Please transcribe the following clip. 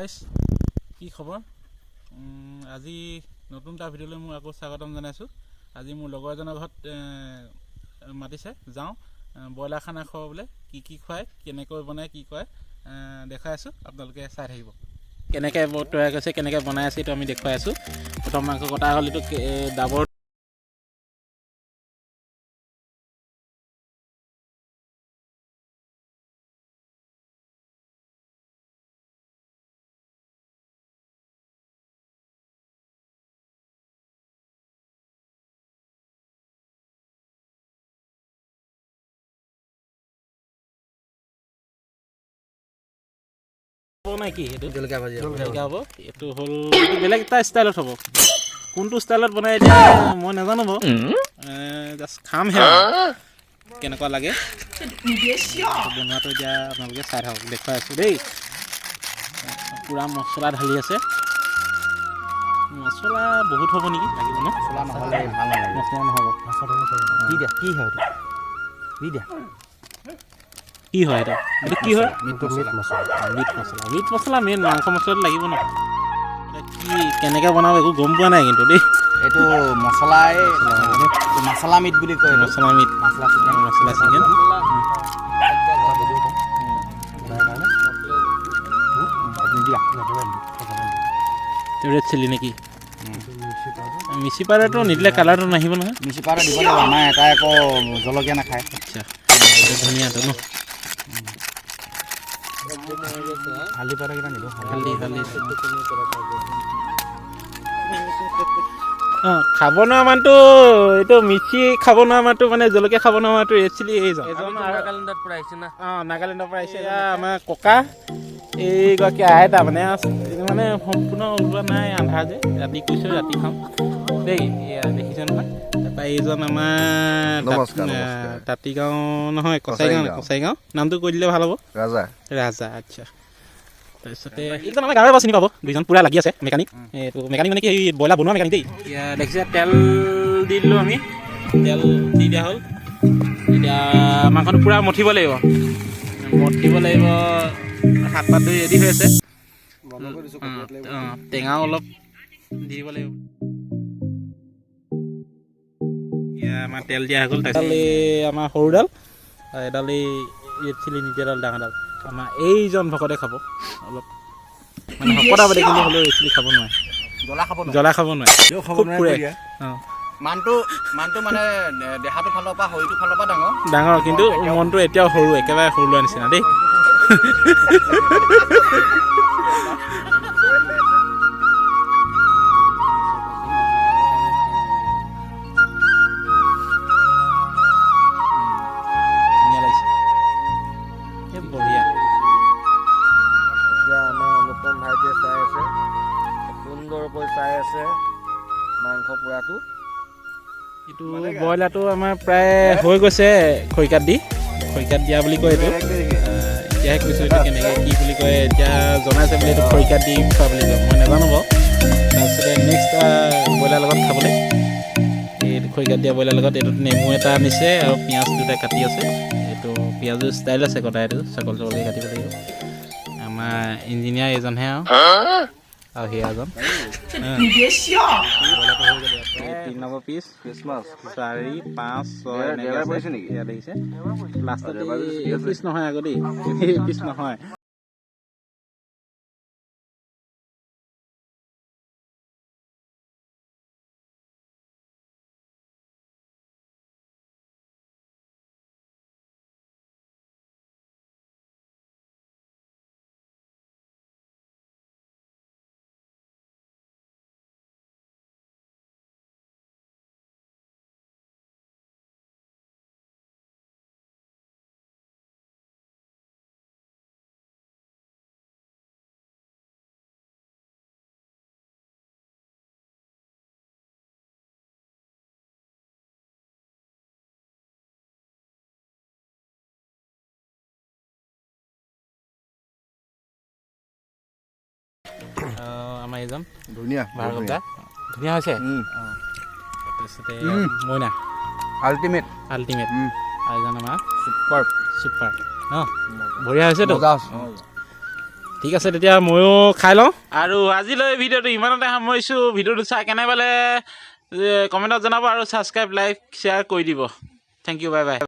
গাইছ কি খবৰ আজি নতুন এটা ভিডিঅ'লৈ মই আকৌ স্বাগতম জনাইছোঁ। আজি মোৰ লগৰ এজনৰ ঘৰত মাতিছে যাওঁ ব্ৰইলাৰ খানা খুৱাবলৈ কি কি খুৱায় কেনেকৈ বনায় কি কয় দেখাই আছোঁ আপোনালোকে চাই থাকিব। কেনেকৈ তৈয়াৰ কৰিছে কেনেকৈ বনাই আছে এইটো আমি দেখুৱাই আছোঁ। প্ৰথম মাংস কটা হ'ল এইটো ডাবৰ নাই কি সেইটো জলকীয়া ভাজি হ'ব। এইটো হ'ল বেলেগ এটা ষ্টাইলত হ'ব। কোনটো ষ্টাইলত বনাই এতিয়া মই নাজানো বাৰু, জাষ্ট খামহে কেনেকুৱা লাগে বনোৱাটো এতিয়া আপোনালোকে চাই থাকক দেখুৱাই আছোঁ দেই। পূৰা মছলা ঢালি আছে, মছলা বহুত হ'ব নেকি লাগিব ন? মছলা নহ'লে ভাল নালাগে, মছলা নহ'ব দি দিয়া। কি হয় দি দিয়া কি হয় এইটো এইটো কি হয়? মিট মছলা মেইন মাংস মছলাটো লাগিব ন? কি কেনেকৈ বনাব একো গম পোৱা নাই কিন্তু দেই। এইটো মছলাই মছলা মিট বুলি কয়। মছলা মিট মছলা চিকেন ৰেড চিলি নেকি? মিচি পাউডাৰটো নিদিলে কালাৰটো নাহিব নহয়। মিচি পাউডাৰ দিব লাগিব, আমাৰ এটা আকৌ জলকীয়া নাখায়। আচ্ছা ধুনীয়াটো ন? হালধি পাউডাৰকেইটা নিদিওঁ। হালধি অঁ খাব নোৱাৰা মানুহটো এইটো মিচি খাব নোৱাৰা মানুহটো মানে জলকীয়া খাব নোৱাৰা মানুহটো ৰেড চিলি এইজন নাগালেণ্ডৰ পৰা আহিছে না। অঁ নাগালেণ্ডৰ পৰা আহিছে আমাৰ ককা এইগৰাকী আইতা মানে সম্পূৰ্ণ ওলোৱা নাই আন্ধাৰ যে ৰাতি কৈছোঁ ৰাতি খাম দেই। এয়া দেখিছে নহয়। তাৰপৰা এইজন আমাৰ তাঁতিগাঁও নহয় কছাৰীগাঁও নামটো কৈ দিলে ভাল হ'ব। ৰাজা আচ্ছা। তাৰপিছতে এইজন আমাৰ গাঁৱৰ পৰা চিনি পাব। দুইজন পূৰা লাগি আছে মেকানিক। এইটো মেকানিক মানে কি এই ব্ৰইলাৰ বনোৱা মেকানিক দেই। এতিয়া দেখিছে তেল দি দিলোঁ আমি, তেল দি দিয়া হ'ল। এতিয়া মাংসটো পূৰা মঠিব লাগিব হাত পাত ধুই ৰেডি হৈ আছে। টেঙাও অলপ দি দিব লাগিব। এতিয়া আমাৰ তেল দিয়া হৈ গ'ল। তাৰপিছত এই আমাৰ সৰুডাল এডাল এই ৰেড চিলি নিদিয়াডাল ডাঙৰডাল আমাৰ এইজন ভকতে খাব। অলপ মানে শকত হ'ব দেখিলে হ'লেও ৰেড চিলি খাব নোৱাৰে, জ্বলা খাব নোৱাৰে। অঁ মানটো মানে দেহাটোৰ ফালৰ পৰা শৰীৰটোৰ ফালৰ পৰা ডাঙৰ কিন্তু মনটো এতিয়াও সৰু, একেবাৰে সৰু লোৱাৰ নিচিনা দেই। ধুনীয়া লাগিছে বঢ়িয়া। এতিয়া আমাৰ অনুপম ভাইটিয়ে চাই আছে, সুন্দৰকৈ চাই আছে মাংস পোৰাটো। এইটো ব্ৰইলাৰটো আমাৰ প্ৰায় হৈ গৈছে খৰিকাত দিয়া বুলি কয় এইটো। এতিয়াহে কৈছোঁ এইটো কেনেকৈ কি বুলি কয়, এতিয়া জনাইছে বোলে এইটো খৰিকাত দি খোৱা বুলি কয়, মই নাজানো বাৰু। তাৰপিছতে নেক্সট ব্ৰইলাৰ লগত খাবলৈ এইটো খৰিকাত দিয়া ব্ৰইলাৰ লগত এইটোত নেমু এটা আনিছে আৰু পিঁয়াজ দুটা কাটি আছে। এইটো পিঁয়াজৰ ষ্টাইল আছে কটা, এইটো চকলকৈ কাটিব লাগিব। আমাৰ ইঞ্জিনিয়াৰ এইজনহে আৰু সেয়াজন 3 নম্বৰ পিচ 4, 5, 6 এনেকৈ দেখিছে। লাষ্টত পিচ নহয় আকৌ দেই, পিচ নহয়। আমাৰ এইজন ধুনীয়া ধুনীয়া হৈছে। তাৰপিছতে মইনা আল্টিমেট আৰু এজন আমাৰ চুপাৰ ন বঢ়িয়া হৈছেতো। ঠিক আছে তেতিয়া ময়ো খাই লওঁ আৰু আজিলৈ ভিডিঅ'টো ইমানতে সামৰিছোঁ ভিডিঅ'টো চাই কেনে পালে কমেণ্টত জনাব আৰু ছাবস্ক্ৰাইব লাইক শ্বেয়াৰ কৰি দিব থেংক ইউ বাই বাই